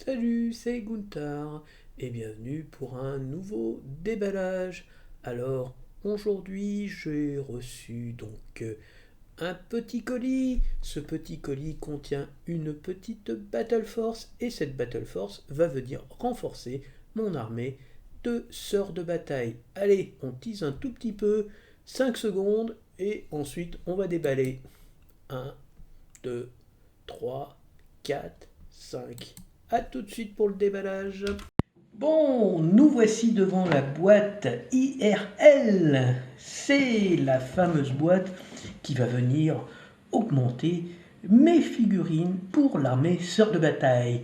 Salut, c'est Gunther et bienvenue pour un nouveau déballage. Alors, aujourd'hui, j'ai reçu un petit colis. Ce petit colis contient une petite Battle Force et cette Battle Force va venir renforcer mon armée de sœurs de bataille. Allez, on tease un tout petit peu, 5 secondes et ensuite on va déballer. Un, 2, 3, 4, 5. A tout de suite pour le déballage. Bon, nous voici devant la boîte IRL. C'est la fameuse boîte qui va venir augmenter mes figurines pour l'armée sœur de bataille.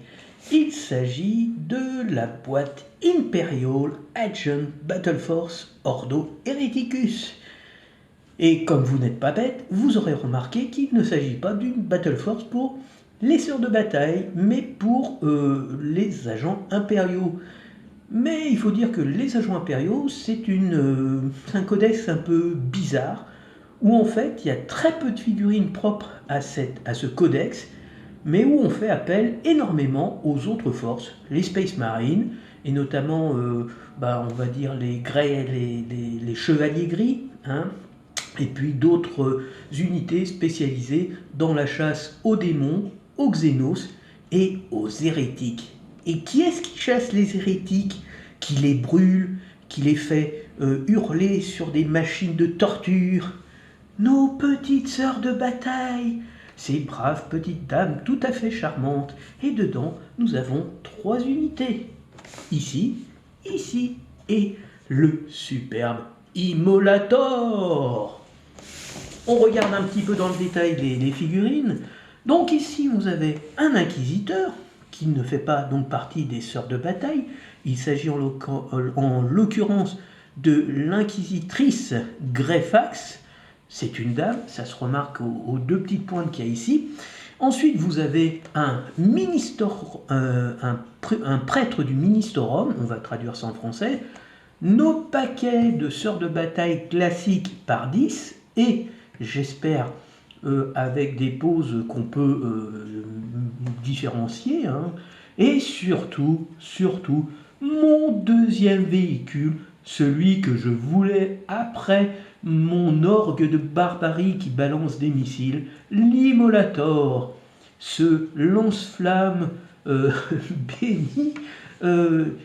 Il s'agit de la boîte Imperial Agent Battle Force Ordo Hereticus. Et comme vous n'êtes pas bête, vous aurez remarqué qu'il ne s'agit pas d'une Battle Force pour les sœurs de bataille, mais pour les agents impériaux. Mais il faut dire que les agents impériaux, c'est un codex un peu bizarre, où en fait il y a très peu de figurines propres à ce codex, mais où on fait appel énormément aux autres forces, les Space Marines, et notamment, on va dire les chevaliers gris, hein, et puis d'autres unités spécialisées dans la chasse aux démons, aux xénos et aux hérétiques. Et qui est-ce qui chasse les hérétiques? Qui les brûle, qui les fait hurler sur des machines de torture? Nos petites sœurs de bataille, ces braves petites dames tout à fait charmantes. Et dedans, nous avons 3 unités. Ici, ici et le superbe Immolator. On regarde un petit peu dans le détail les figurines. Donc ici, vous avez un inquisiteur qui ne fait pas donc partie des sœurs de bataille. Il s'agit en l'occurrence de l'inquisitrice Greyfax. C'est une dame, ça se remarque aux 2 petites pointes qu'il y a ici. Ensuite, vous avez un prêtre du Ministorum, on va traduire ça en français, nos paquets de sœurs de bataille classiques par 10, et j'espère avec des poses qu'on peut différencier, hein, et surtout, mon deuxième véhicule, celui que je voulais après mon orgue de barbarie qui balance des missiles, l'Immolator, ce lance-flamme béni,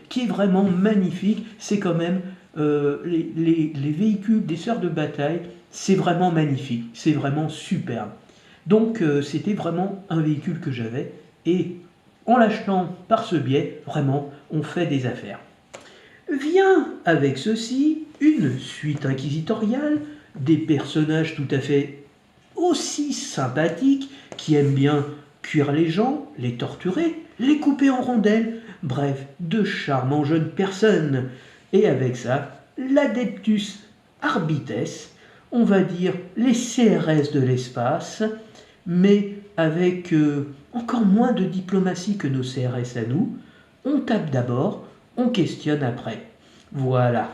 qui est vraiment magnifique. C'est quand même les véhicules des sœurs de bataille, c'est vraiment magnifique, c'est vraiment superbe. Donc c'était vraiment un véhicule que j'avais, et en l'achetant par ce biais, vraiment, on fait des affaires. Vient avec ceci une suite inquisitoriale, des personnages tout à fait aussi sympathiques, qui aiment bien cuire les gens, les torturer, les couper en rondelles, bref, de charmants jeunes personnes. Et avec ça, l'Adeptus Arbites, on va dire les CRS de l'espace, mais avec encore moins de diplomatie que nos CRS à nous. On tape d'abord, on questionne après. Voilà.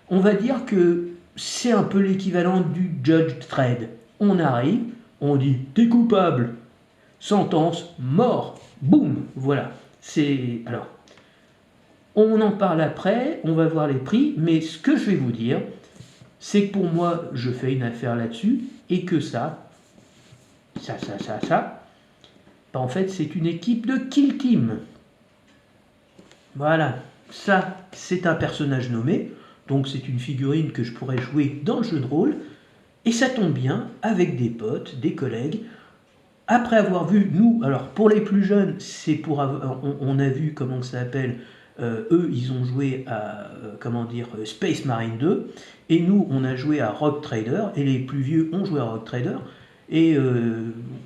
On va dire que c'est un peu l'équivalent du Judge Dredd. On arrive, on dit « t'es coupable », sentence, mort, boum, voilà. Alors, on en parle après, on va voir les prix, mais ce que je vais vous dire, c'est que pour moi, je fais une affaire là-dessus, et que ça, en fait, c'est une équipe de Kill Team. Voilà, ça, c'est un personnage nommé, donc c'est une figurine que je pourrais jouer dans le jeu de rôle, et ça tombe bien, avec des potes, des collègues. Après avoir vu, nous, alors pour les plus jeunes, c'est pour on a vu comment ça s'appelle, eux ils ont joué à Space Marine 2, et nous on a joué à Rogue Trader, et les plus vieux ont joué à Rogue Trader, et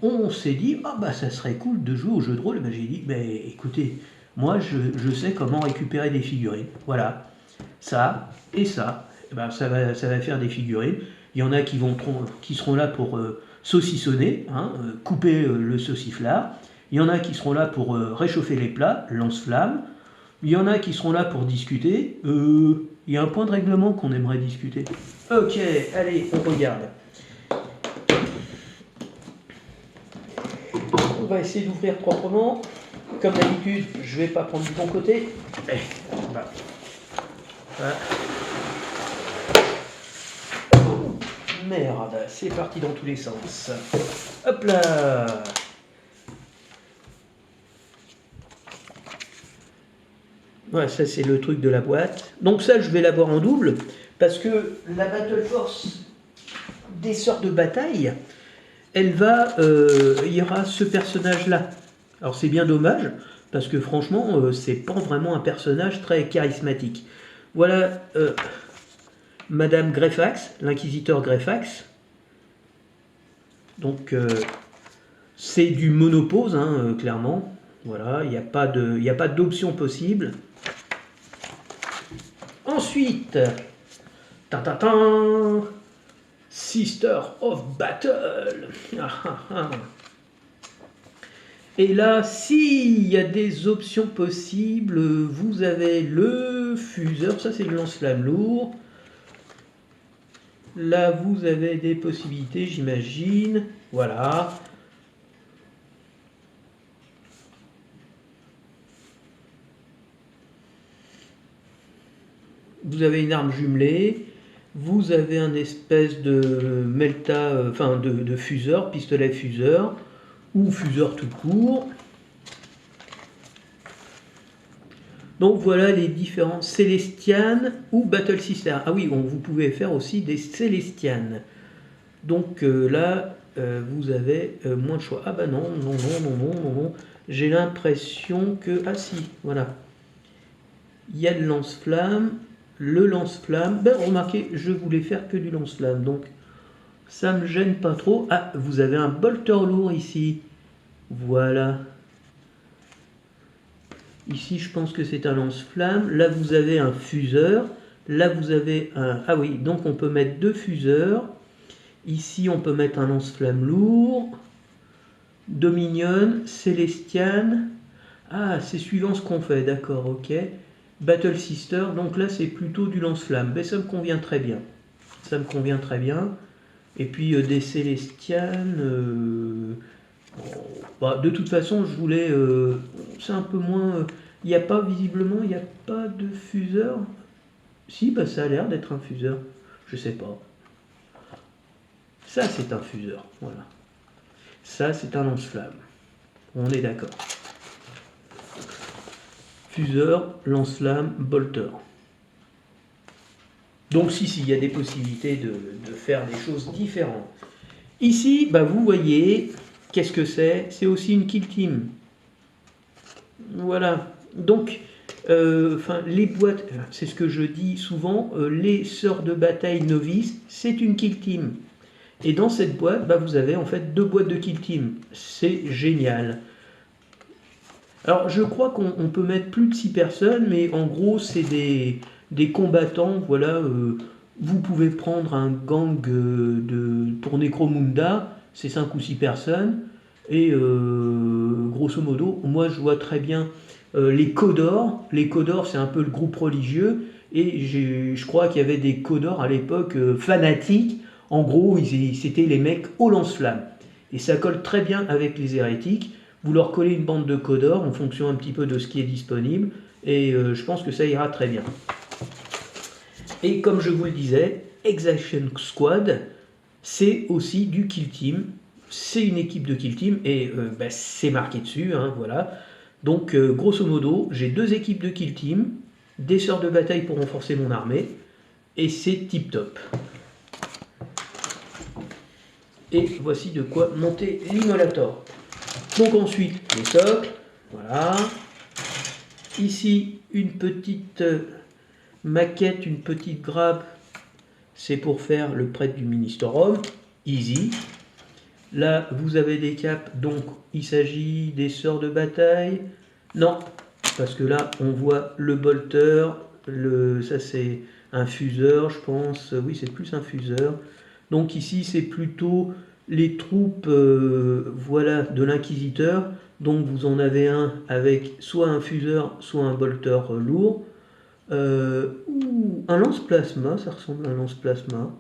on s'est dit ah bah ça serait cool de jouer au jeu de rôle. Ben, j'ai dit mais écoutez, moi je sais comment récupérer des figurines, voilà, ça et ça, et ben, ça va faire des figurines. Il y en a qui seront là pour saucissonner, hein, couper le sauciflard. Il y en a qui seront là pour réchauffer les plats, lance-flamme. Il y en a qui seront là pour discuter. Il y a un point de règlement qu'on aimerait discuter. Ok, allez, on regarde. On va essayer d'ouvrir proprement. comme d'habitude, je vais pas prendre du bon côté. Voilà. Merde, c'est parti dans tous les sens. Hop là. Voilà, ça c'est le truc de la boîte. Donc ça, je vais l'avoir en double, parce que la Battle Force des Sœurs de Bataille, il y aura ce personnage-là. Alors c'est bien dommage, parce que franchement, c'est pas vraiment un personnage très charismatique. Voilà Madame Greyfax, l'inquisiteur Greyfax. Donc c'est du monopose, hein, clairement. Voilà, il n'y a pas d'option possible. Ensuite, Sister of Battle. Et là, s'il y a des options possibles, vous avez le fuseur, ça c'est le lance-flamme lourd. Là, vous avez des possibilités, j'imagine. Voilà. Vous avez une arme jumelée. Vous avez un espèce de de fuseur, pistolet fuseur, ou fuseur tout court. Donc voilà les différents Célestian ou Battle Sister. Ah oui, vous pouvez faire aussi des Célestian. Donc là, vous avez moins de choix. Ah bah non. J'ai l'impression que... Ah si, voilà. Il y a le lance-flamme. Le lance-flamme. Ben remarquez, je voulais faire que du lance-flamme. Donc ça me gêne pas trop. Ah, vous avez un bolter lourd ici. Voilà. Ici, je pense que c'est un lance-flamme. Là, vous avez un fuseur. Là, vous avez un... Ah oui, donc on peut mettre deux fuseurs. Ici, on peut mettre un lance-flamme lourd. Dominion, Célestian. Ah, c'est suivant ce qu'on fait, d'accord, ok. Battle Sister, donc là, c'est plutôt du lance-flamme. Mais ça me convient très bien. Ça me convient très bien. Et puis, des Célestian... Bah, de toute façon, je voulais... c'est un peu moins... Il n'y a pas, visiblement, il n'y a pas de fuseur. Si, bah, ça a l'air d'être un fuseur. Je sais pas. Ça, c'est un fuseur. Voilà. Ça, c'est un lance-flamme. On est d'accord. Fuseur, lance-flamme, bolter. Donc, si, il y a des possibilités de faire des choses différentes. Ici, bah, vous voyez... Qu'est-ce que c'est? C'est aussi une kill team. Voilà. Donc, les boîtes, c'est ce que je dis souvent, les sœurs de bataille novices, c'est une kill team. Et dans cette boîte, bah, vous avez en fait deux boîtes de kill team. C'est génial. Alors, je crois qu'on peut mettre plus de 6 personnes, mais en gros, c'est des combattants. Voilà, vous pouvez prendre un gang pour Necromunda. C'est 5 ou 6 personnes, et grosso modo, moi je vois très bien les Codors. Les Codors, c'est un peu le groupe religieux, et je crois qu'il y avait des Codors à l'époque fanatiques. En gros, c'était les mecs au lance-flamme. Et ça colle très bien avec les hérétiques. Vous leur collez une bande de Codors en fonction un petit peu de ce qui est disponible, et je pense que ça ira très bien. Et comme je vous le disais, Exaction Squad, c'est aussi du kill team, c'est une équipe de kill team, et c'est marqué dessus, hein, voilà. Donc grosso modo, j'ai deux équipes de kill team, des sœurs de bataille pour renforcer mon armée, et c'est tip top. Et voici de quoi monter l'immolator. Donc ensuite, les socles, voilà. Ici, une petite maquette, une petite grappe. C'est pour faire le prêtre du Ministorum, easy. Là, vous avez des capes, donc il s'agit des sœurs de bataille. Non, parce que là, on voit le bolter, ça c'est un fuseur, je pense. Oui, c'est plus un fuseur. Donc ici, c'est plutôt les troupes voilà, de l'inquisiteur. Donc vous en avez un avec soit un fuseur, soit un bolter lourd. Ou un lance-plasma, ça ressemble à un lance-plasma.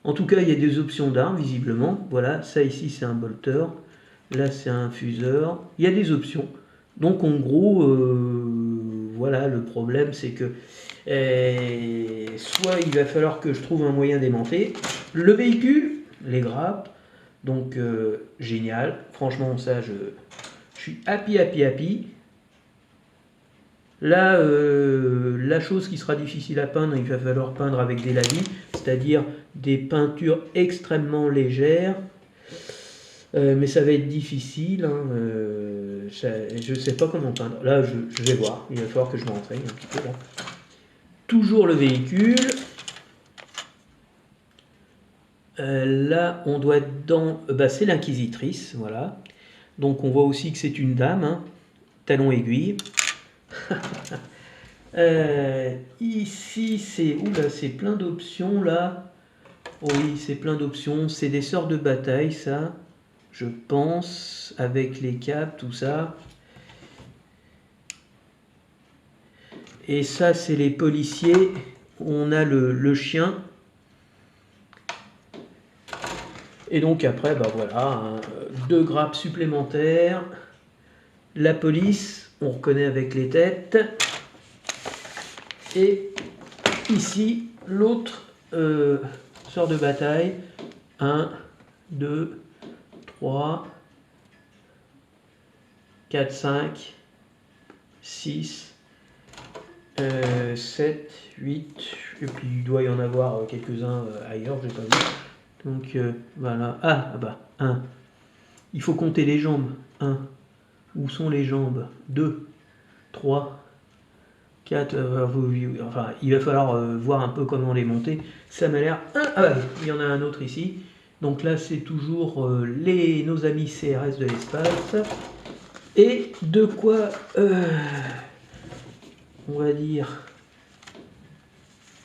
En tout cas, il y a des options d'armes, visiblement. Voilà, ça ici, c'est un bolter. Là, c'est un infuseur. Il y a des options. Donc, en gros, voilà, le problème, c'est que soit il va falloir que je trouve un moyen d'aimanter le véhicule, les grappes. Donc, génial. Franchement, ça, je suis happy. Là, la chose qui sera difficile à peindre, il va falloir peindre avec des lavis, c'est-à-dire des peintures extrêmement légères. Mais ça va être difficile. Hein, je ne sais pas comment peindre. Là, je vais voir. Il va falloir que je m'entraîne un petit peu. Là. Toujours le véhicule. Là, on doit être dans... c'est l'inquisitrice, voilà. Donc, on voit aussi que c'est une dame. Hein, talon aiguille. Ici, c'est plein d'options, là. Oui, c'est plein d'options. C'est des sorts de bataille, ça. Je pense, avec les câbles, tout ça. Et ça, c'est les policiers. On a le chien. Et donc après, voilà, hein, 2 grappes supplémentaires. La police, on reconnaît avec les têtes. Et ici, l'autre sort de bataille. 1, 2, 3, 4, 5, 6, 7, 8, et puis il doit y en avoir quelques-uns ailleurs, je n'ai pas vu. Donc voilà. 1. Il faut compter les jambes. 1. Où sont les jambes? 2, 3, 4. Enfin, il va falloir voir un peu comment les monter. Ça m'a l'air. Il y en a un autre ici. Donc là, c'est toujours nos amis CRS de l'espace. Et de quoi, on va dire,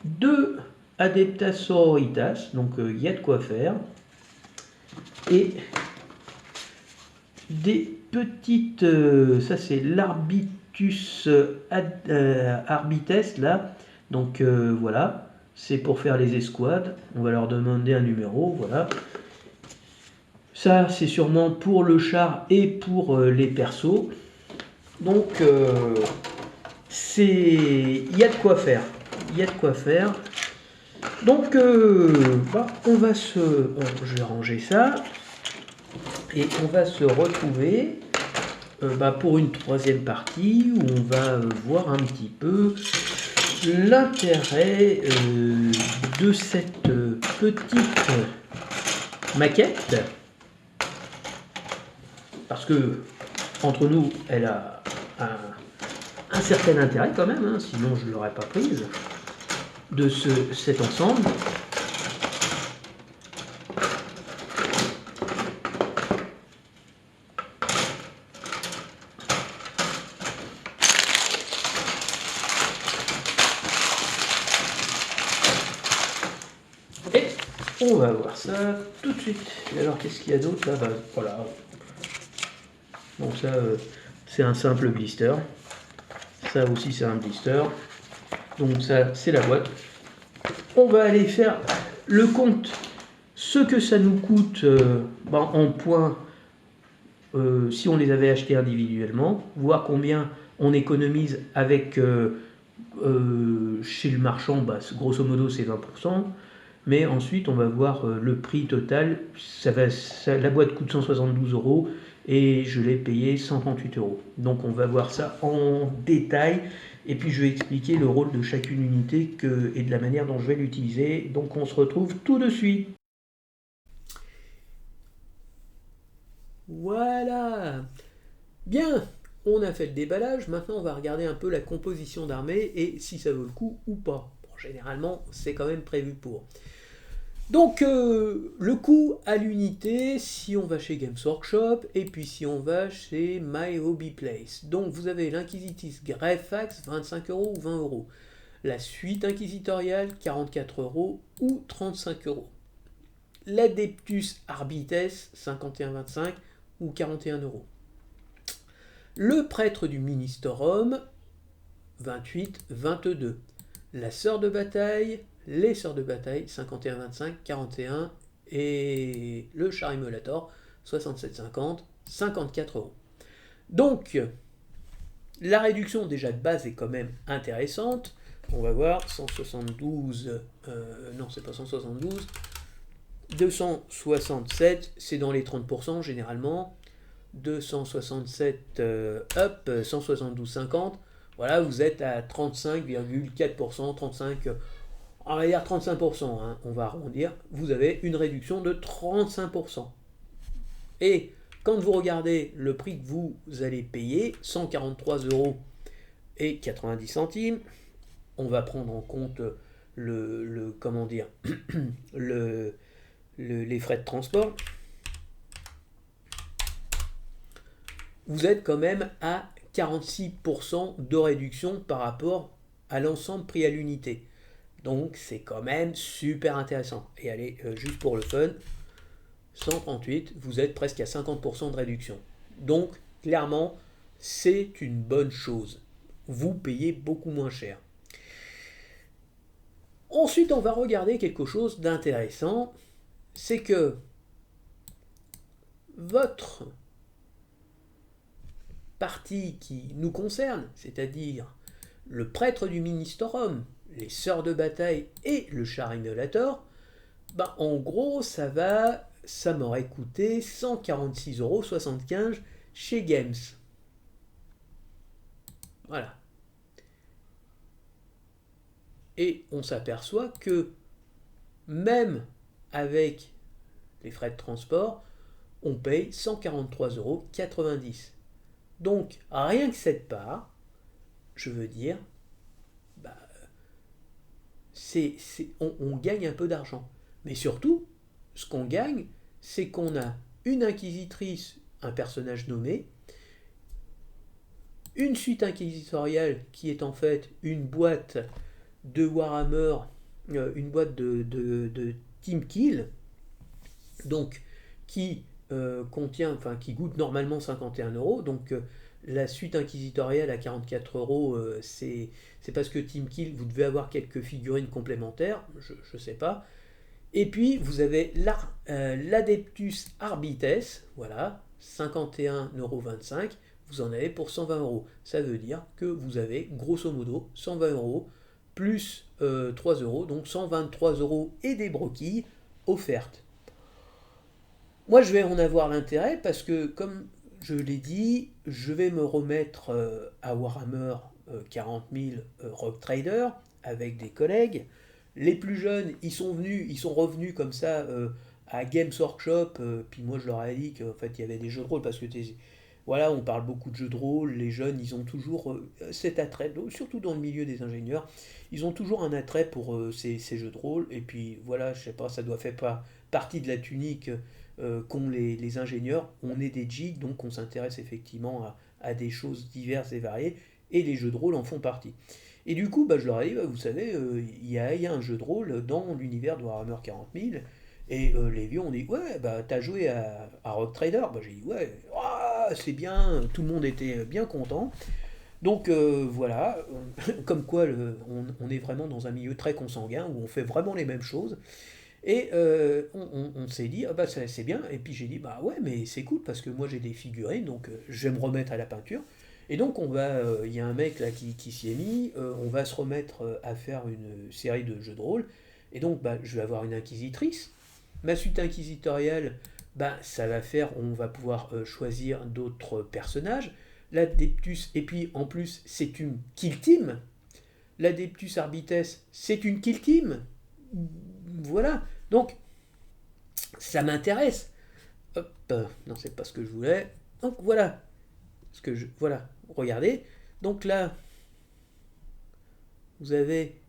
2 Adeptas Sororitas, donc il y a de quoi faire. Et des petites, ça c'est l'Arbitus Arbites, là. Donc voilà, c'est pour faire les escouades. On va leur demander un numéro, voilà. Ça, c'est sûrement pour le char et pour les persos. Donc, il y a de quoi faire. Il y a de quoi faire. Donc, on va je vais ranger ça. Et on va se retrouver pour une 3e partie où on va voir un petit peu l'intérêt de cette petite maquette. Parce que, entre nous, elle a un certain intérêt quand même, hein, sinon je ne l'aurais pas prise, de cet ensemble. Et on va voir ça tout de suite. Et alors, qu'est-ce qu'il y a d'autre là? Voilà. Donc ça, c'est un simple blister. Ça aussi, c'est un blister. Donc ça, c'est la boîte. On va aller faire le compte. Ce que ça nous coûte en points si on les avait achetés individuellement. Voir combien on économise avec chez le marchand. Grosso modo, c'est 20%. Mais ensuite, on va voir le prix total. La boîte coûte 172 € et je l'ai payé 138 €. Donc on va voir ça en détail et puis je vais expliquer le rôle de chacune unité et de la manière dont je vais l'utiliser. Donc on se retrouve tout de suite. Voilà. Bien, on a fait le déballage, maintenant on va regarder un peu la composition d'armée et si ça vaut le coup ou pas. Bon, généralement, c'est quand même prévu pour. Donc, le coût à l'unité, si on va chez Games Workshop, et puis si on va chez My Hobby Place. Donc, vous avez l'Inquisitis Greyfax, 25 € ou 20 €. La suite inquisitoriale, 44 € ou 35 €. L'Adeptus Arbites, 51,25 € ou 41 €. Le prêtre du Ministerum, 28,22 €. La sœur de bataille, les sœurs de bataille, 51,25, 41, et le char immolator, 67,50, 54 euros. Donc, la réduction déjà de base est quand même intéressante. On va voir, 172, non c'est pas 172, 267, c'est dans les 30% généralement. 267 up, 172,50. Voilà, vous êtes à 35,4%, 35, on va dire 35%, hein, on va arrondir. Vous avez une réduction de 35%. Et quand vous regardez le prix que vous allez payer, 143 euros et 90 centimes, on va prendre en compte comment dire, les frais de transport. Vous êtes quand même à 46% de réduction par rapport à l'ensemble prix à l'unité. Donc c'est quand même super intéressant. Et allez, juste pour le fun, 138, vous êtes presque à 50% de réduction. Donc clairement, c'est une bonne chose. Vous payez beaucoup moins cher. Ensuite, on va regarder quelque chose d'intéressant. C'est que votre partie qui nous concerne, c'est-à-dire le prêtre du Ministorum, les sœurs de bataille et le char immolator, en gros, ça m'aurait coûté 146,75 euros chez Games. Voilà. Et on s'aperçoit que même avec les frais de transport, on paye 143,90 euros. Donc, rien que cette part, je veux dire, on gagne un peu d'argent. Mais surtout, ce qu'on gagne, c'est qu'on a une inquisitrice, un personnage nommé, une suite inquisitoriale qui est en fait une boîte de Warhammer, une boîte de Team Kill, donc qui qui coûte normalement 51 euros. Donc la suite inquisitoriale à 44 euros, c'est parce que Team Kill, vous devez avoir quelques figurines complémentaires, je ne sais pas. Et puis vous avez l'Adeptus Arbites, voilà, 51,25 euros. Vous en avez pour 120 euros. Ça veut dire que vous avez grosso modo 120 euros plus 3 euros, donc 123 euros et des broquilles offertes. Moi, je vais en avoir l'intérêt parce que, comme je l'ai dit, je vais me remettre à Warhammer 40 000 Rogue Trader avec des collègues. Les plus jeunes, ils sont revenus comme ça à Games Workshop. Puis moi, je leur ai dit qu'en fait, il y avait des jeux de rôle parce que voilà, on parle beaucoup de jeux de rôle. Les jeunes, ils ont toujours cet attrait, surtout dans le milieu des ingénieurs, ils ont toujours un attrait pour ces jeux de rôle. Et puis voilà, je sais pas, ça doit faire pas partie de la tunique qu'ont les ingénieurs. On est des geeks, donc on s'intéresse effectivement à des choses diverses et variées. Et les jeux de rôle en font partie. Et du coup, je leur ai dit, vous savez, il y a un jeu de rôle dans l'univers de Warhammer 40 000. Et les vieux ont dit, ouais, t'as joué à Rogue Trader. J'ai dit, ouais, c'est bien, tout le monde était bien content. Donc voilà, comme quoi on est vraiment dans un milieu très consanguin où on fait vraiment les mêmes choses. Et on s'est dit, c'est bien. Et puis j'ai dit, ouais, mais c'est cool parce que moi j'ai des figurines, donc je vais me remettre à la peinture. Et donc il y a un mec là qui s'y est mis, on va se remettre à faire une série de jeux de rôle. Et donc je vais avoir une inquisitrice. Ma suite inquisitoriale, ça va faire, on va pouvoir choisir d'autres personnages. L'Adeptus, et puis en plus c'est une kill team. L'Adeptus Arbites, c'est une kill team. Voilà. Donc ça m'intéresse. Hop, non, c'est pas ce que je voulais. Donc voilà. Voilà, regardez. Donc là, vous avez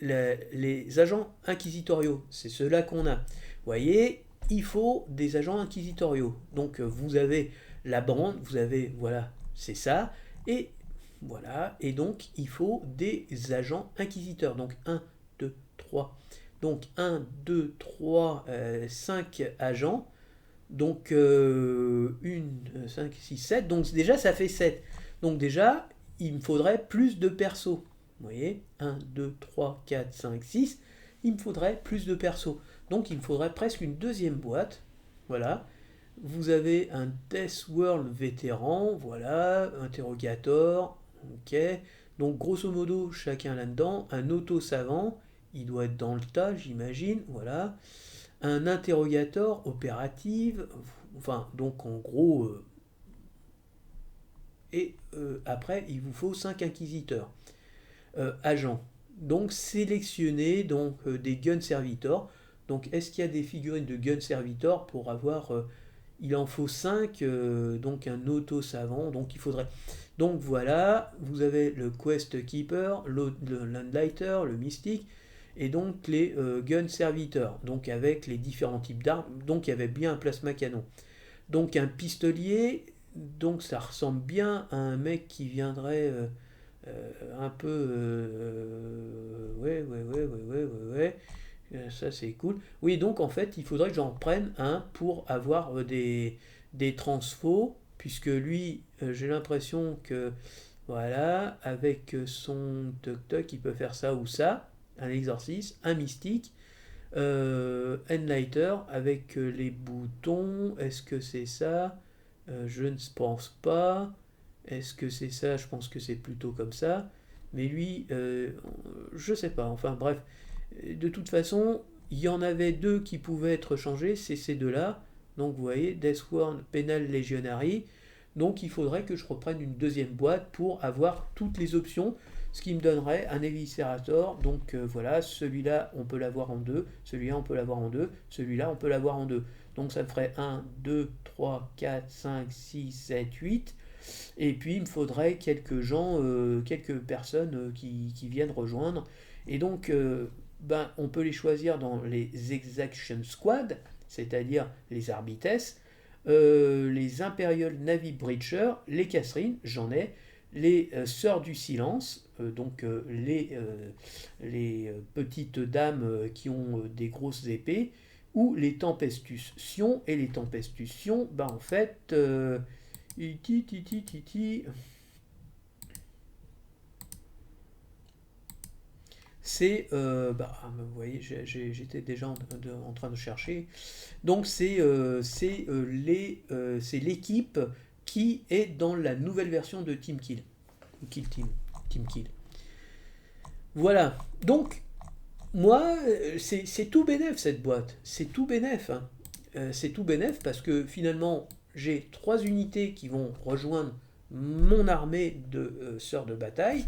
les agents inquisitoriaux. C'est ceux-là qu'on a. Vous voyez, il faut des agents inquisitoriaux. Donc vous avez la bande, vous avez, voilà, c'est ça. Et voilà, et donc il faut des agents inquisiteurs. Donc 1, 2, 3. Donc 1, 2, 3, 5 agents. Donc 1, 5, 6, 7. Donc déjà ça fait 7. Donc déjà il me faudrait plus de persos. Vous voyez, 1, 2, 3, 4, 5, 6. Il me faudrait plus de persos. Donc il me faudrait presque une deuxième boîte. Voilà. Vous avez un Death World vétéran, voilà, interrogator, ok. Donc grosso modo, chacun là-dedans, un auto-savant, il doit être dans le tas, j'imagine, voilà. Un interrogator opérative, enfin, donc en gros, après, il vous faut 5 inquisiteurs, agents. Donc sélectionnez donc, des gun servitors. Donc est-ce qu'il y a des figurines de gun servitors pour avoir il en faut 5, donc un auto-savant, donc il faudrait... Donc voilà, vous avez le Quest Keeper, le Landlighter, le Mystique, et donc les Gun Serviteurs, donc avec les différents types d'armes, donc il y avait bien un plasma canon. Donc un pistolier, donc ça ressemble bien à un mec qui viendrait un peu... ouais. Ça c'est cool. Oui, donc en fait, il faudrait que j'en prenne un pour avoir des transfos, puisque lui, j'ai l'impression que, voilà, avec son toc-toc, il peut faire ça ou ça, un exorcisme, un mystique, Enlighter avec les boutons, est-ce que c'est ça? Je ne pense pas. Est-ce que c'est ça? Je pense que c'est plutôt comme ça. Mais lui, je sais pas. Enfin bref, de toute façon, il y en avait deux qui pouvaient être changés, c'est ces deux-là. Donc vous voyez, Deathworn, Penal Legionary. Donc il faudrait que je reprenne une deuxième boîte pour avoir toutes les options, ce qui me donnerait un Eviscerator. Donc voilà, celui-là on peut l'avoir en deux, celui-là on peut l'avoir en deux, celui-là on peut l'avoir en deux. Donc ça me ferait 1, 2, 3, 4, 5, 6, 7, 8. Et puis il me faudrait quelques gens, quelques personnes qui viennent rejoindre. Et donc ben, on peut les choisir dans les Exaction Squad, c'est-à-dire les Arbites, les Imperial Navy Breacher, les Catherine, j'en ai, les Sœurs du Silence, donc les petites dames qui ont des grosses épées, ou les Tempestus Sion, et les Tempestus Sion, ben en fait, iti, titi, titi, c'est, bah, vous voyez, j'étais déjà en train de chercher. Donc c'est l'équipe qui est dans la nouvelle version de Team Kill. Kill Team. Team Kill. Voilà. Donc, moi, c'est tout bénef cette boîte. C'est tout bénef, hein. C'est tout bénef parce que finalement, j'ai trois unités qui vont rejoindre mon armée de sœurs de bataille.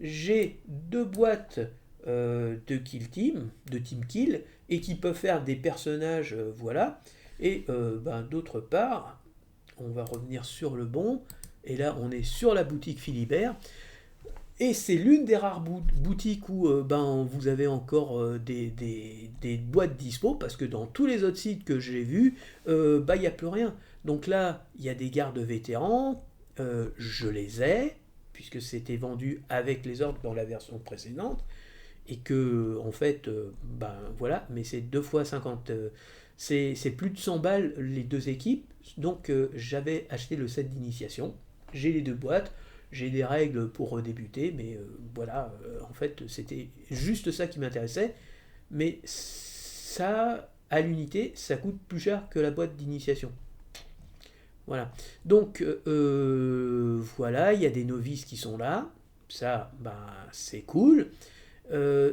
J'ai deux boîtes de Kill Team, de Team Kill, et qui peuvent faire des personnages, voilà. Et ben, d'autre part, on va revenir sur le bon, et là on est sur la boutique Philibert, et c'est l'une des rares boutiques où ben, vous avez encore des boîtes dispo, parce que dans tous les autres sites que j'ai vus, bah, il n'y a plus rien. Donc là, il y a des gardes vétérans, je les ai, puisque c'était vendu avec les ordres dans la version précédente, et que en fait, ben voilà, mais c'est 2 fois 50, c'est plus de 100 balles les deux équipes, donc j'avais acheté le set d'initiation, j'ai les deux boîtes, j'ai des règles pour débuter, mais voilà, en fait c'était juste ça qui m'intéressait, mais ça, à l'unité, ça coûte plus cher que la boîte d'initiation. Voilà. Donc voilà, il y a des novices qui sont là, ça, bah, c'est cool.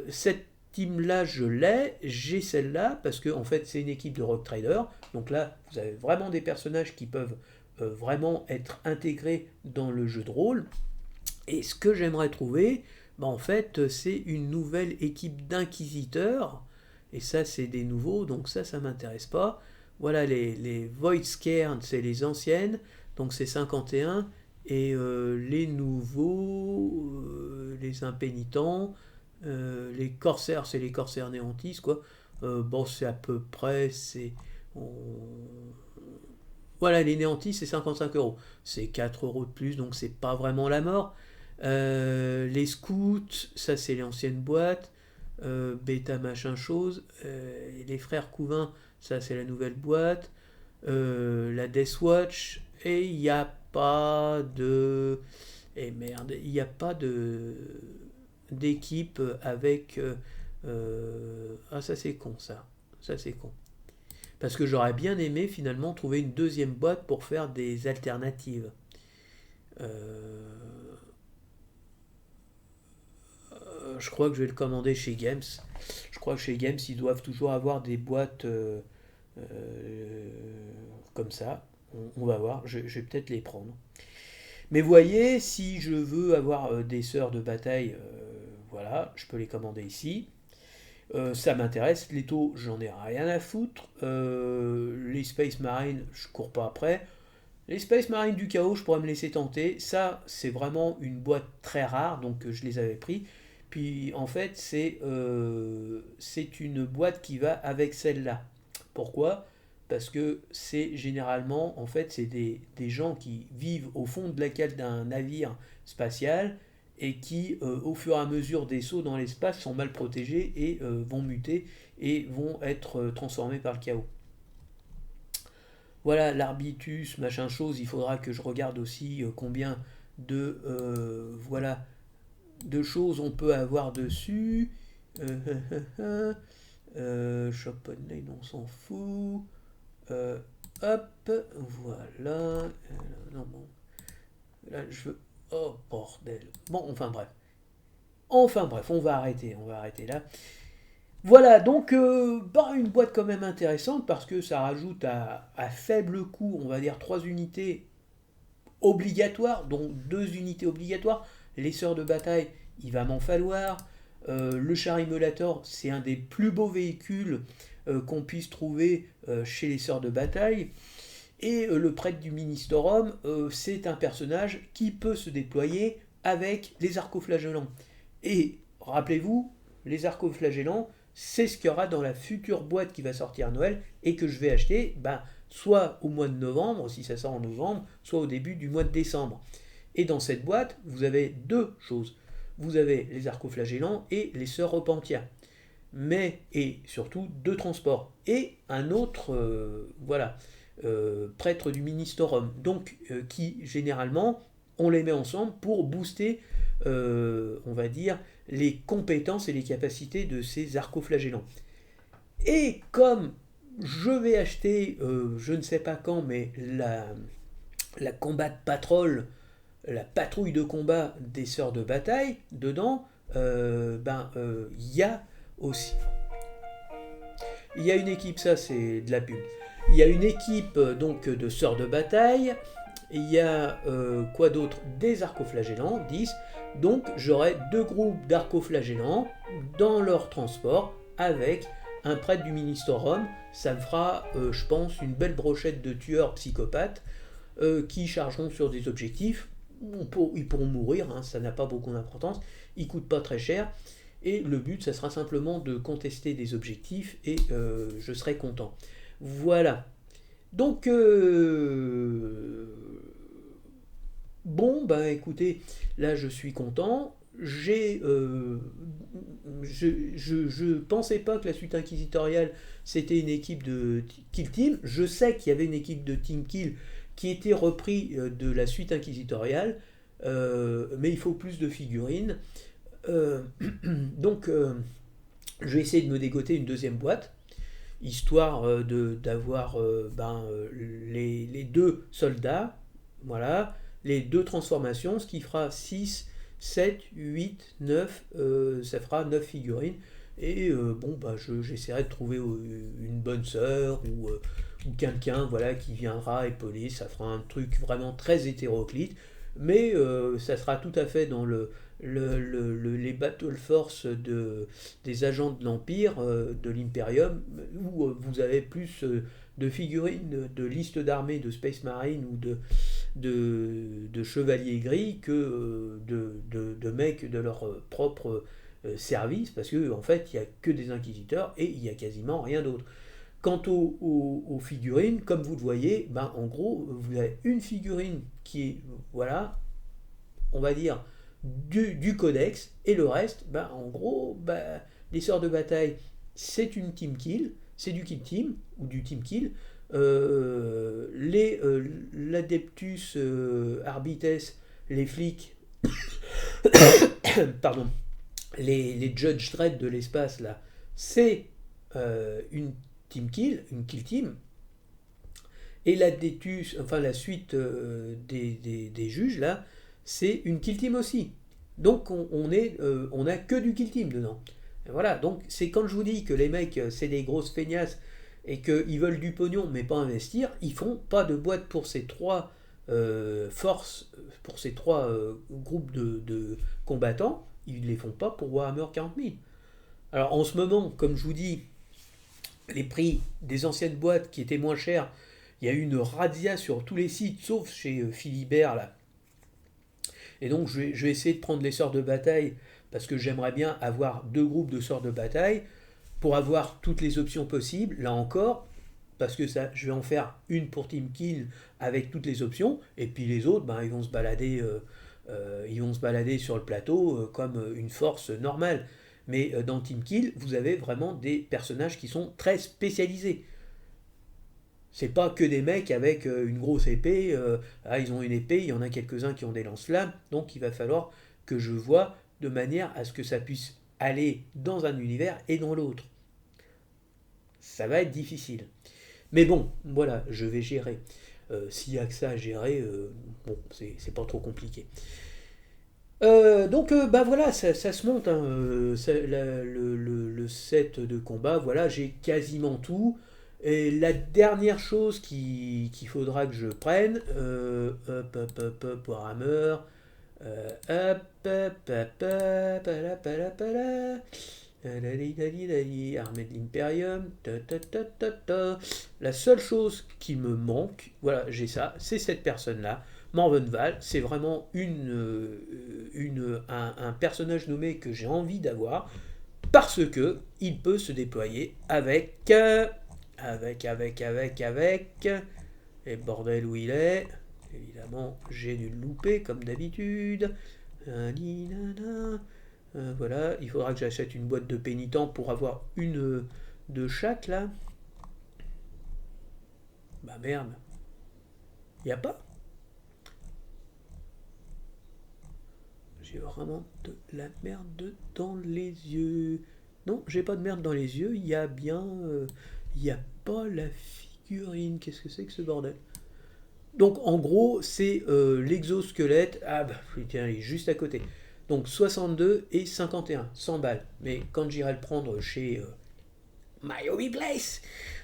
Cette team-là, je l'ai, j'ai celle-là, parce que en fait, c'est une équipe de Rock Trader. Donc là, vous avez vraiment des personnages qui peuvent vraiment être intégrés dans le jeu de rôle. Et ce que j'aimerais trouver, bah, en fait, c'est une nouvelle équipe d'inquisiteurs. Et ça, c'est des nouveaux, donc ça m'intéresse pas. Voilà, les Void Scared, c'est les anciennes, donc c'est 51. Et les nouveaux, les impénitents, les corsaires, c'est les corsaires néantis, quoi. Bon, c'est à peu près, voilà, les néantis, c'est 55 euros. C'est 4 euros de plus, donc c'est pas vraiment la mort. Les scouts, ça c'est l'ancienne boîte. Bêta machin chose. Les frères Couvin, ça c'est la nouvelle boîte. La Death Watch. Et il n'y a pas de... Et merde, il n'y a pas de d'équipe avec... Ah ça c'est con ça. Ça c'est con. parce que j'aurais bien aimé finalement trouver une deuxième boîte pour faire des alternatives. Euh, je crois que je vais le commander chez Games. Je crois que chez Games, ils doivent toujours avoir des boîtes euh, comme ça. On va voir, je vais peut-être les prendre. Mais voyez, si je veux avoir des sœurs de bataille, voilà, je peux les commander ici. Ça m'intéresse. Les taux, j'en ai rien à foutre. Les Space Marines, je cours pas après. Les Space Marines du chaos, je pourrais me laisser tenter. Ça, c'est vraiment une boîte très rare, donc je les avais pris. Puis en fait, c'est une boîte qui va avec celle-là. Pourquoi? Parce que c'est généralement, en fait, c'est des gens qui vivent au fond de la cale d'un navire spatial et qui, au fur et à mesure des sauts dans l'espace, sont mal protégés et vont muter et vont être transformés par le chaos. Voilà, l'arbitus, machin chose, il faudra que je regarde aussi combien de, voilà, de choses on peut avoir dessus. Chopin, on s'en fout. Euh, hop, voilà. Non, bon. Là, je veux. Oh, bordel. Bon, enfin bref. Enfin bref, on va arrêter là. Voilà, donc une boîte quand même intéressante parce que ça rajoute à faible coût, on va dire 3 unités obligatoires, dont 2 unités obligatoires. Les sœurs de bataille, il va m'en falloir. Le char immolator, c'est un des plus beaux véhicules qu'on puisse trouver chez les sœurs de bataille. Et le prêtre du Ministorum, c'est un personnage qui peut se déployer avec les arcoflagellants. Et rappelez-vous, les arcoflagellants, c'est ce qu'il y aura dans la future boîte qui va sortir à Noël et que je vais acheter soit au mois de novembre, si ça sort en novembre, soit au début du mois de décembre. Et dans cette boîte, vous avez deux choses. Vous avez les arcoflagellants et les sœurs repentières. Mais, et surtout, deux transports. Et un autre, prêtre du Ministorum. Donc, qui, généralement, on les met ensemble pour booster, on va dire, les compétences et les capacités de ces arcoflagellants. Et comme je vais acheter, je ne sais pas quand, mais la combat patrol, la patrouille de combat des sœurs de bataille, dedans, il y a aussi. Il y a une équipe, ça c'est de la pub. Il y a une équipe donc de sœurs de bataille. Il y a quoi d'autre? Des arcoflagellants, 10. Donc j'aurai deux groupes d'arcoflagellants dans leur transport avec un prêtre du Ministorum. Ça me fera, je pense, une belle brochette de tueurs psychopathes qui chargeront sur des objectifs. Ils pourront mourir, hein, ça n'a pas beaucoup d'importance. Ils ne coûtent pas très cher. Et le but, ça sera simplement de contester des objectifs et je serai content. Voilà. Donc, écoutez, là je suis content. Je pensais pas que la suite inquisitoriale c'était une équipe de Kill Team. Je sais qu'il y avait une équipe de Team Kill qui était repris de la suite inquisitoriale, mais il faut plus de figurines. Euh, donc, je vais essayer de me dégoter une deuxième boîte, histoire d'avoir les deux soldats, voilà, les deux transformations, ce qui fera 6, 7, 8, 9, ça fera 9 figurines. Et j'essaierai de trouver une bonne sœur ou quelqu'un voilà, qui viendra épauler, ça fera un truc vraiment très hétéroclite, mais ça sera tout à fait dans les Battle Force des agents de l'Empire, de l'Imperium, où vous avez plus de figurines, de listes d'armées de Space Marine ou de chevaliers gris que de mecs de leur propre service, parce qu'en fait, il n'y a que des inquisiteurs et il n'y a quasiment rien d'autre. Quant aux figurines, comme vous le voyez, en gros, vous avez une figurine qui est, voilà, on va dire, du codex, et le reste, en gros, les sœurs de bataille, c'est une team kill, c'est du kill team, ou du team kill. L'Adeptus Arbites, les flics, pardon, les Judge Dredd de l'espace, là, c'est une team kill, une kill team, et la suite des juges, là, c'est une kill team aussi. Donc on a que du kill team dedans. Et voilà, donc c'est quand je vous dis que les mecs, c'est des grosses feignasses et qu'ils veulent du pognon mais pas investir, ils font pas de boîte pour ces trois forces, pour ces trois groupes de combattants, ils les font pas pour Warhammer 40 000. Alors en ce moment, comme je vous dis, les prix des anciennes boîtes qui étaient moins chères, il y a eu une razzia sur tous les sites, sauf chez Philibert, là. Et donc je vais essayer de prendre les sorts de bataille, parce que j'aimerais bien avoir deux groupes de sorts de bataille, pour avoir toutes les options possibles, là encore, parce que ça, je vais en faire une pour Team Kill avec toutes les options, et puis les autres, ben, ils vont se balader sur le plateau comme une force normale. Mais dans Team Kill, vous avez vraiment des personnages qui sont très spécialisés. C'est pas que des mecs avec une grosse épée. Ils ont une épée, il y en a quelques-uns qui ont des lance-flammes. Donc il va falloir que je vois de manière à ce que ça puisse aller dans un univers et dans l'autre. Ça va être difficile. Mais bon, voilà, je vais gérer. S'il y a que ça à gérer, bon, c'est pas trop compliqué. Donc bah voilà, ça se monte, hein, le set de combat, voilà, j'ai quasiment tout. Et la dernière chose qu'il faudra que je prenne, hop, Warhammer, Armée de l'Imperium, la seule chose qui me manque, voilà, j'ai ça, c'est cette personne-là. Morvenval, c'est vraiment un personnage nommé que j'ai envie d'avoir parce que il peut se déployer avec, et bordel où il est. Évidemment, j'ai dû le louper comme d'habitude. Voilà, il faudra que j'achète une boîte de pénitents pour avoir une de chaque là. Bah merde, y a pas. J'ai vraiment de la merde dans les yeux. Non, j'ai pas de merde dans les yeux. Il y a bien. Il n'y a pas la figurine. Qu'est-ce que c'est que ce bordel? Donc en gros, c'est l'exosquelette. Ah bah tiens, il est juste à côté. Donc 62 et 51, 100 balles. Mais quand j'irai le prendre chez My Hobby Place,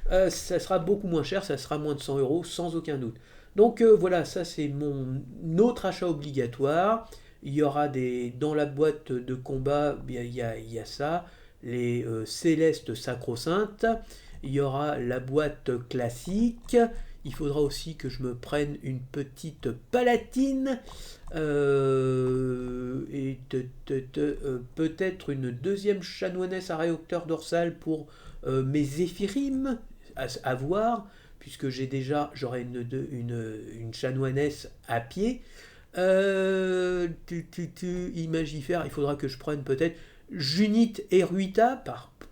ça sera beaucoup moins cher, ça sera moins de 100 euros sans aucun doute. Donc voilà, ça c'est mon autre achat obligatoire. Il y aura dans la boîte de combat, il y a ça, les célestes sacro-saintes. Il y aura la boîte classique. Il faudra aussi que je me prenne une petite palatine et peut-être une deuxième chanoinesse à réacteur dorsal pour mes zéphyrim à voir, puisque j'aurai une chanoinesse à pied. Imagifère, il faudra que je prenne peut-être Junit Eruita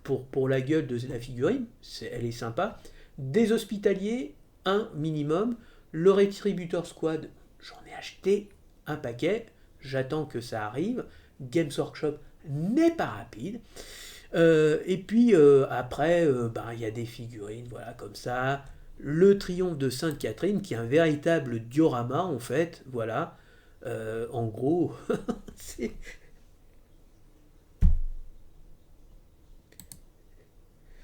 pour la gueule de la figurine, elle est sympa. Des hospitaliers, un minimum. Le Rétributeur Squad, j'en ai acheté un paquet, j'attends que ça arrive. Games Workshop n'est pas rapide. Et puis après, il y a des figurines, voilà, comme ça. Le Triomphe de Sainte-Catherine, qui est un véritable diorama, en fait, voilà. En gros,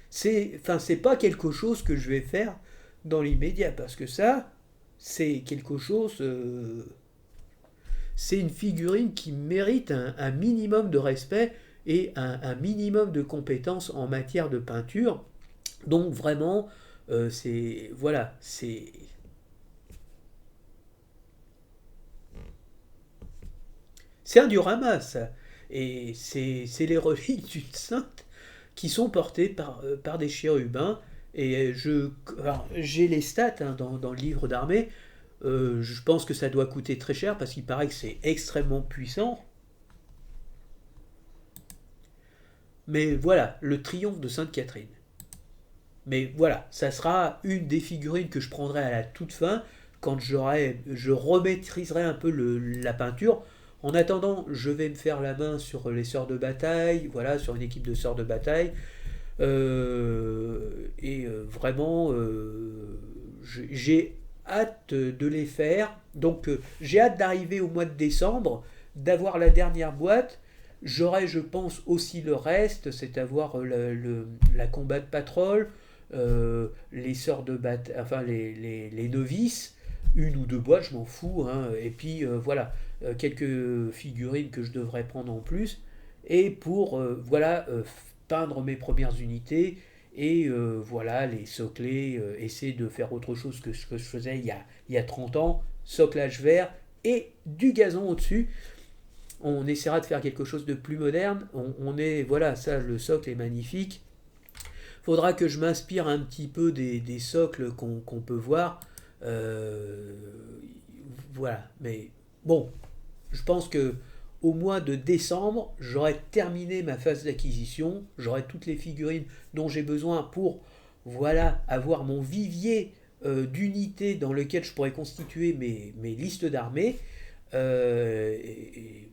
c'est pas quelque chose que je vais faire dans l'immédiat, parce que ça, c'est quelque chose. C'est une figurine qui mérite un minimum de respect et un minimum de compétences en matière de peinture. Donc vraiment, c'est voilà, c'est un diorama ça, et c'est les reliques d'une sainte qui sont portées par des chérubins. Et alors, j'ai les stats hein, dans le livre d'armée. Je pense que ça doit coûter très cher parce qu'il paraît que c'est extrêmement puissant. Mais voilà, le triomphe de Sainte-Catherine. Mais voilà, ça sera une des figurines que je prendrai à la toute fin, quand je remaîtriserai un peu la peinture. En attendant, je vais me faire la main sur les sorts de bataille, voilà, sur une équipe de sorts de bataille. Vraiment, j'ai hâte de les faire. Donc, j'ai hâte d'arriver au mois de décembre, d'avoir la dernière boîte. J'aurai, je pense, aussi le reste, c'est avoir la combat de patrol, les sœurs de bataille, enfin les novices, une ou deux boîtes, je m'en fous, hein. Et puis voilà, quelques figurines que je devrais prendre en plus, et pour voilà peindre mes premières unités et voilà les socler, essayer de faire autre chose que ce que je faisais il y a 30 ans, soclage vert et du gazon au-dessus. On essaiera de faire quelque chose de plus moderne. On est, voilà, ça, le socle est magnifique. Faudra que je m'inspire un petit peu des socles qu'on peut voir. Euh, voilà, mais bon, je pense que au mois de décembre, j'aurai terminé ma phase d'acquisition. J'aurai toutes les figurines dont j'ai besoin pour, voilà, avoir mon vivier d'unités dans lequel je pourrais constituer mes listes d'armées. Et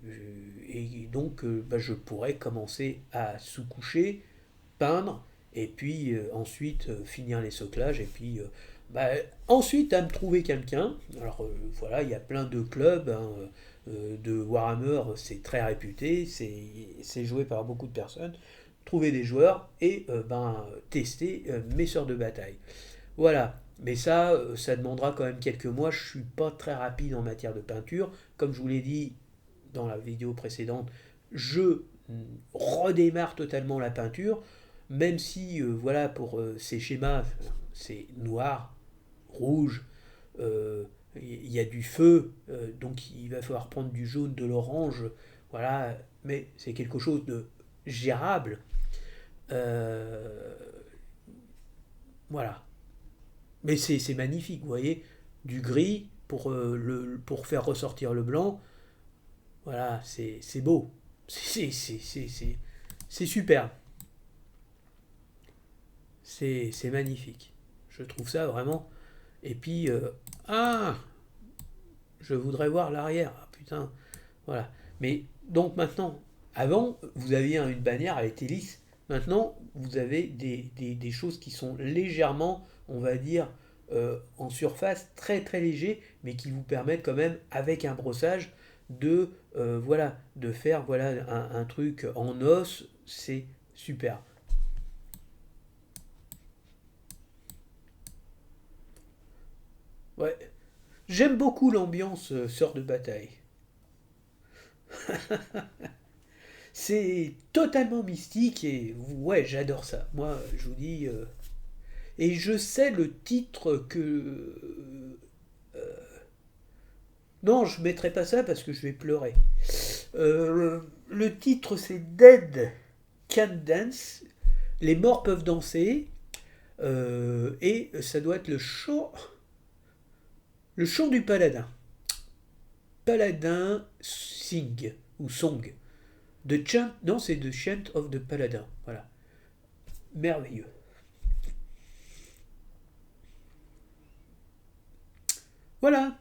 donc, bah, je pourrais commencer à sous-coucher, peindre, et puis ensuite finir les soclages, et puis bah, ensuite à me trouver quelqu'un. Alors voilà, il y a plein de clubs, hein, de Warhammer, c'est très réputé, c'est joué par beaucoup de personnes. Trouver des joueurs et ben, tester mes sœurs de bataille. Voilà. Mais ça, ça demandera quand même quelques mois. Je suis pas très rapide en matière de peinture. Comme je vous l'ai dit dans la vidéo précédente, je redémarre totalement la peinture. Même si, voilà, pour ces schémas, c'est noir, rouge, il y a du feu, donc il va falloir prendre du jaune, de l'orange, voilà. Mais c'est quelque chose de gérable. Euh, voilà. Mais c'est magnifique, vous voyez, du gris pour faire ressortir le blanc, voilà, c'est beau, c'est superbe, c'est magnifique. Je trouve ça vraiment. Et puis, ah, je voudrais voir l'arrière, ah, putain, voilà. Mais donc maintenant, avant, vous aviez une bannière, elle était lisse. Maintenant, vous avez des choses qui sont légèrement, on va dire, en surface, très très léger, mais qui vous permettent quand même, avec un brossage, voilà, de faire voilà, un truc en os, c'est super. Ouais. J'aime beaucoup l'ambiance sœur de bataille. C'est totalement mystique et ouais, j'adore ça. Moi, je vous dis, et je sais le titre que. Non, je mettrai pas ça parce que je vais pleurer. Le titre c'est Dead Can Dance. Les morts peuvent danser. Et ça doit être le chant du paladin. Paladin Sing ou Song. The Chant, non, c'est The Chant of the Paladin. Voilà. Merveilleux. Voilà.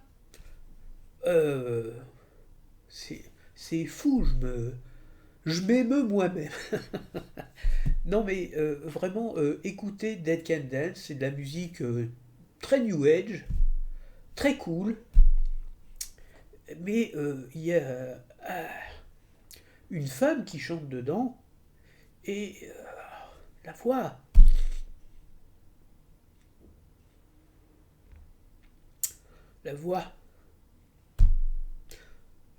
Euh, c'est fou, je m'émeus moi-même. Non, mais vraiment, écoutez Dead Can Dance, c'est de la musique très New Age, très cool, mais il y a une femme qui chante dedans, et la voix, la voix,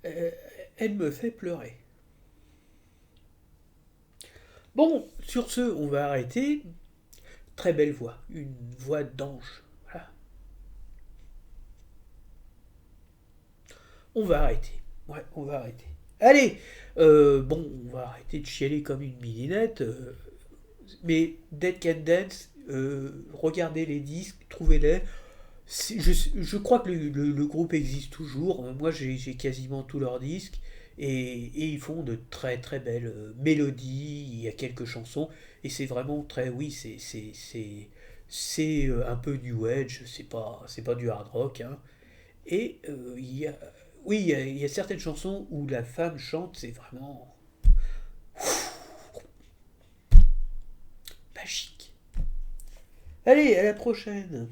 euh, elle me fait pleurer. Bon, sur ce, on va arrêter. Très belle voix, une voix d'ange. Voilà. On va arrêter. Ouais, on va arrêter. Allez, bon, on va arrêter de chialer comme une midinette. Mais Dead Can Dance, regardez les disques, trouvez-les. Je crois que le groupe existe toujours. Moi, j'ai quasiment tous leurs disques. Et ils font de très très belles mélodies. Il y a quelques chansons. Et c'est vraiment très. Oui, c'est un peu New Age. C'est pas du hard rock, hein. Et oui, il y a certaines chansons où la femme chante. C'est vraiment. Ben magique. Allez, à la prochaine.